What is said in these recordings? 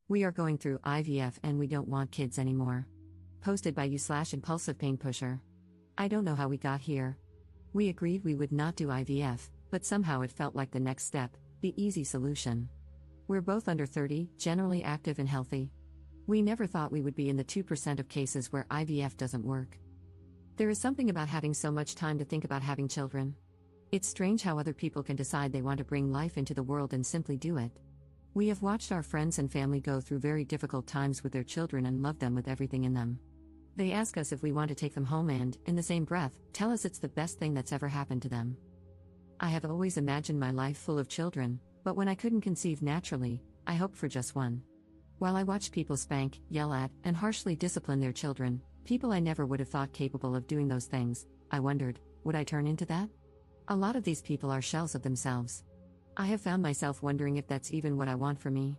We are going through IVF and we don't want kids anymore. Posted by you/impulsive pain pusher. I don't know how we got here. We agreed we would not do IVF, but somehow it felt like the next step, the easy solution. We're both under 30, generally active and healthy. We never thought we would be in the 2% of cases where IVF doesn't work. There is something about having so much time to think about having children. It's strange how other people can decide they want to bring life into the world and simply do it. We have watched our friends and family go through very difficult times with their children and love them with everything in them. They ask us if we want to take them home and, in the same breath, tell us it's the best thing that's ever happened to them. I have always imagined my life full of children, but when I couldn't conceive naturally, I hoped for just one. While I watched people spank, yell at, and harshly discipline their children, people I never would have thought capable of doing those things, I wondered, would I turn into that? A lot of these people are shells of themselves. I have found myself wondering if that's even what I want for me.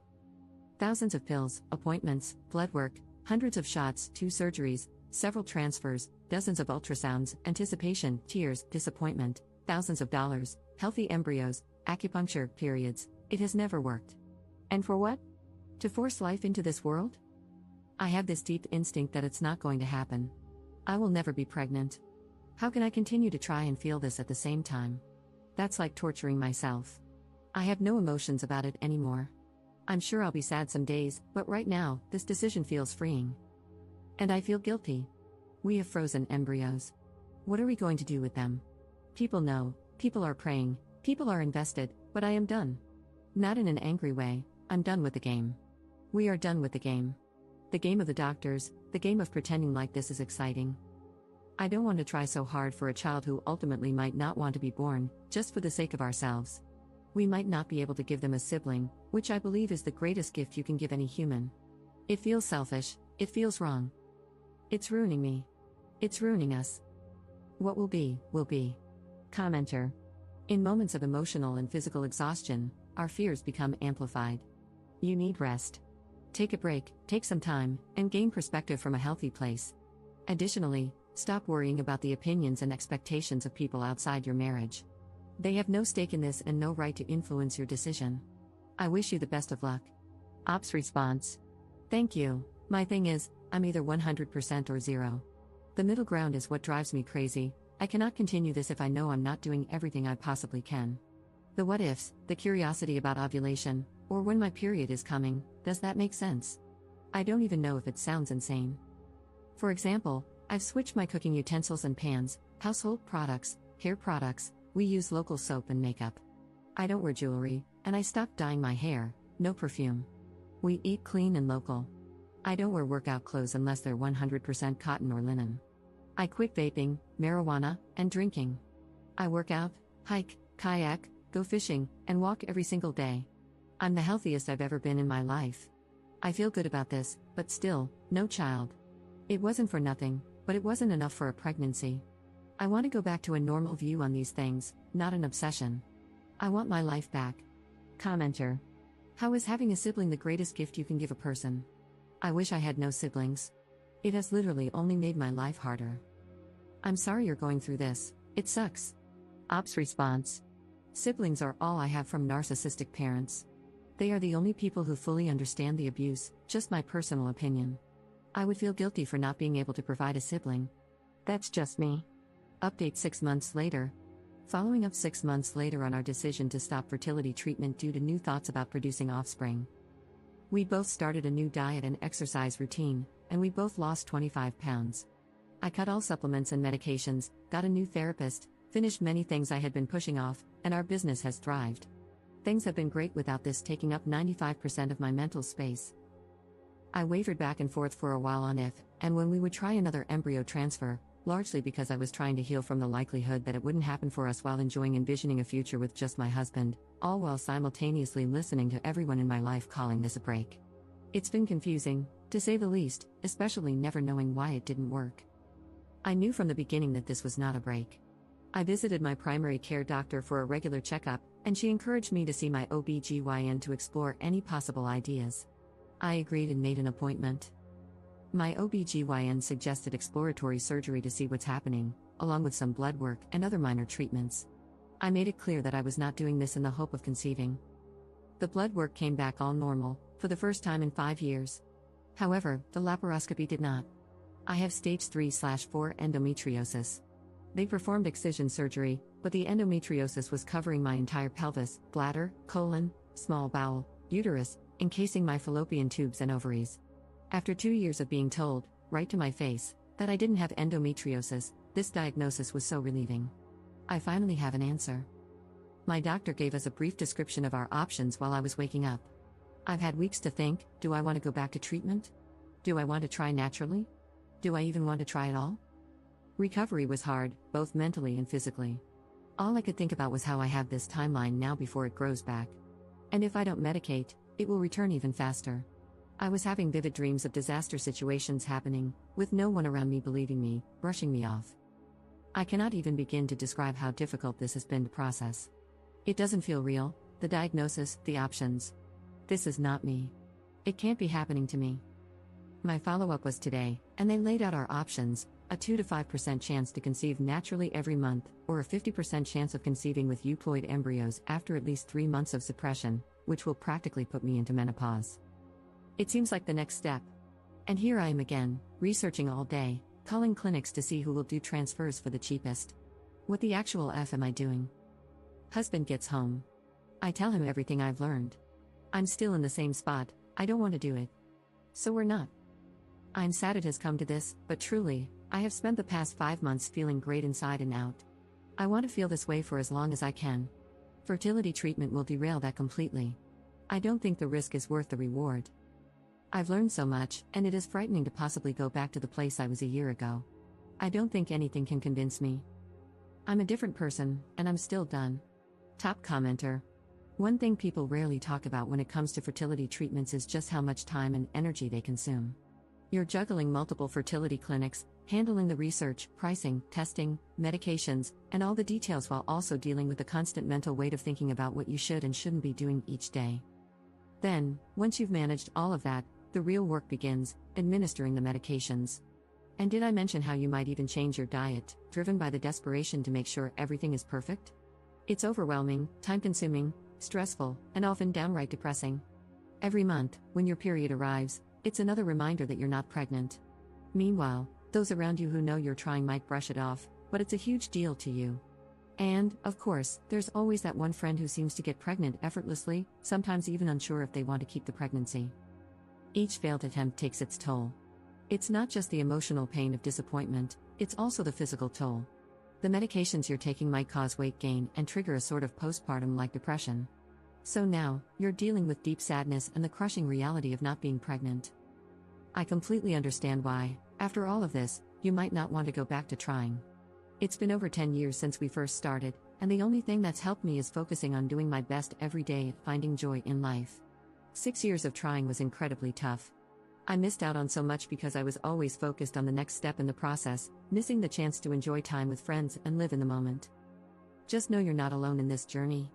Thousands of pills, appointments, blood work, hundreds of shots, 2 surgeries, several transfers, dozens of ultrasounds, anticipation, tears, disappointment, thousands of dollars, healthy embryos, acupuncture, periods. It has never worked. And for what? To force life into this world? I have this deep instinct that it's not going to happen. I will never be pregnant. How can I continue to try and feel this at the same time? That's like torturing myself. I have no emotions about it anymore. I'm sure I'll be sad some days, but right now, this decision feels freeing. And I feel guilty. We have frozen embryos. What are we going to do with them? People know, people are praying, people are invested, but I am done. Not in an angry way, I'm done with the game. We are done with the game. The game of the doctors, the game of pretending like this is exciting. I don't want to try so hard for a child who ultimately might not want to be born, just for the sake of ourselves. We might not be able to give them a sibling, which I believe is the greatest gift you can give any human. It feels selfish, it feels wrong. It's ruining me. It's ruining us. What will be, will be. Commenter. In moments of emotional and physical exhaustion, our fears become amplified. You need rest. Take a break, take some time, and gain perspective from a healthy place. Additionally, stop worrying about the opinions and expectations of people outside your marriage. They have no stake in this and no right to influence your decision. I wish you the best of luck. Ops response. Thank you. My thing is, I'm either 100% or 0. The middle ground is what drives me crazy. I cannot continue this if I know I'm not doing everything I possibly can. The what ifs, the curiosity about ovulation, or when my period is coming, does that make sense? I don't even know if it sounds insane. For example, I've switched my cooking utensils and pans, household products, hair products, we use local soap and makeup. I don't wear jewelry, and I stopped dyeing my hair, no perfume. We eat clean and local. I don't wear workout clothes unless they're 100% cotton or linen. I quit vaping, marijuana, and drinking. I work out, hike, kayak, go fishing, and walk every single day. I'm the healthiest I've ever been in my life. I feel good about this, but still, no child. It wasn't for nothing, but it wasn't enough for a pregnancy. I want to go back to a normal view on these things, not an obsession. I want my life back. Commenter. How is having a sibling the greatest gift you can give a person? I wish I had no siblings. It has literally only made my life harder. I'm sorry you're going through this, it sucks. Ops response. Siblings are all I have from narcissistic parents. They are the only people who fully understand the abuse, just my personal opinion. I would feel guilty for not being able to provide a sibling. That's just me. Update 6 months later. Following up 6 months later on our decision to stop fertility treatment due to new thoughts about producing offspring. We both started a new diet and exercise routine, and we both lost 25 pounds. I cut all supplements and medications, got a new therapist, finished many things I had been pushing off, and our business has thrived. Things have been great without this taking up 95% of my mental space. I wavered back and forth for a while on if, and when we would try another embryo transfer, largely because I was trying to heal from the likelihood that it wouldn't happen for us while envisioning a future with just my husband, all while simultaneously listening to everyone in my life calling this a break. It's been confusing, to say the least, especially never knowing why it didn't work. I knew from the beginning that this was not a break. I visited my primary care doctor for a regular checkup, and she encouraged me to see my OB/GYN to explore any possible ideas. I agreed and made an appointment. My OB/GYN suggested exploratory surgery to see what's happening, along with some blood work and other minor treatments. I made it clear that I was not doing this in the hope of conceiving. The blood work came back all normal, for the first time in 5 years. However, the laparoscopy did not. I have stage 3/4 endometriosis. They performed excision surgery, but the endometriosis was covering my entire pelvis, bladder, colon, small bowel, uterus, encasing my fallopian tubes and ovaries. After 2 years of being told, right to my face, that I didn't have endometriosis, this diagnosis was so relieving. I finally have an answer. My doctor gave us a brief description of our options while I was waking up. I've had weeks to think, do I want to go back to treatment? Do I want to try naturally? Do I even want to try at all? Recovery was hard, both mentally and physically. All I could think about was how I have this timeline now before it grows back. And if I don't medicate, it will return even faster. I was having vivid dreams of disaster situations happening, with no one around me believing me, brushing me off. I cannot even begin to describe how difficult this has been to process. It doesn't feel real, the diagnosis, the options. This is not me. It can't be happening to me. My follow-up was today, and they laid out our options: a 2 to 5% chance to conceive naturally every month, or a 50% chance of conceiving with euploid embryos after at least 3 months of suppression, which will practically put me into menopause. It seems like the next step. And here I am again, researching all day, calling clinics to see who will do transfers for the cheapest. What the actual F am I doing? Husband gets home. I tell him everything I've learned. I'm still in the same spot, I don't want to do it. So we're not. I'm sad it has come to this, but truly, I have spent the past 5 months feeling great inside and out. I want to feel this way for as long as I can. Fertility treatment will derail that completely. I don't think the risk is worth the reward. I've learned so much, and it is frightening to possibly go back to the place I was a year ago. I don't think anything can convince me. I'm a different person, and I'm still done. Top commenter. One thing people rarely talk about when it comes to fertility treatments is just how much time and energy they consume. You're juggling multiple fertility clinics, handling the research, pricing, testing, medications, and all the details while also dealing with the constant mental weight of thinking about what you should and shouldn't be doing each day. Then, once you've managed all of that, the real work begins, administering the medications. And did I mention how you might even change your diet, driven by the desperation to make sure everything is perfect? It's overwhelming, time-consuming, stressful, and often downright depressing. Every month, when your period arrives, it's another reminder that you're not pregnant. Meanwhile, those around you who know you're trying might brush it off, but it's a huge deal to you. And, of course, there's always that one friend who seems to get pregnant effortlessly, sometimes even unsure if they want to keep the pregnancy. Each failed attempt takes its toll. It's not just the emotional pain of disappointment, it's also the physical toll. The medications you're taking might cause weight gain and trigger a sort of postpartum-like depression. So now, you're dealing with deep sadness and the crushing reality of not being pregnant. I completely understand why, after all of this, you might not want to go back to trying. It's been over 10 years since we first started, and the only thing that's helped me is focusing on doing my best every day at finding joy in life. 6 years of trying was incredibly tough. I missed out on so much because I was always focused on the next step in the process, missing the chance to enjoy time with friends and live in the moment. Just know you're not alone in this journey.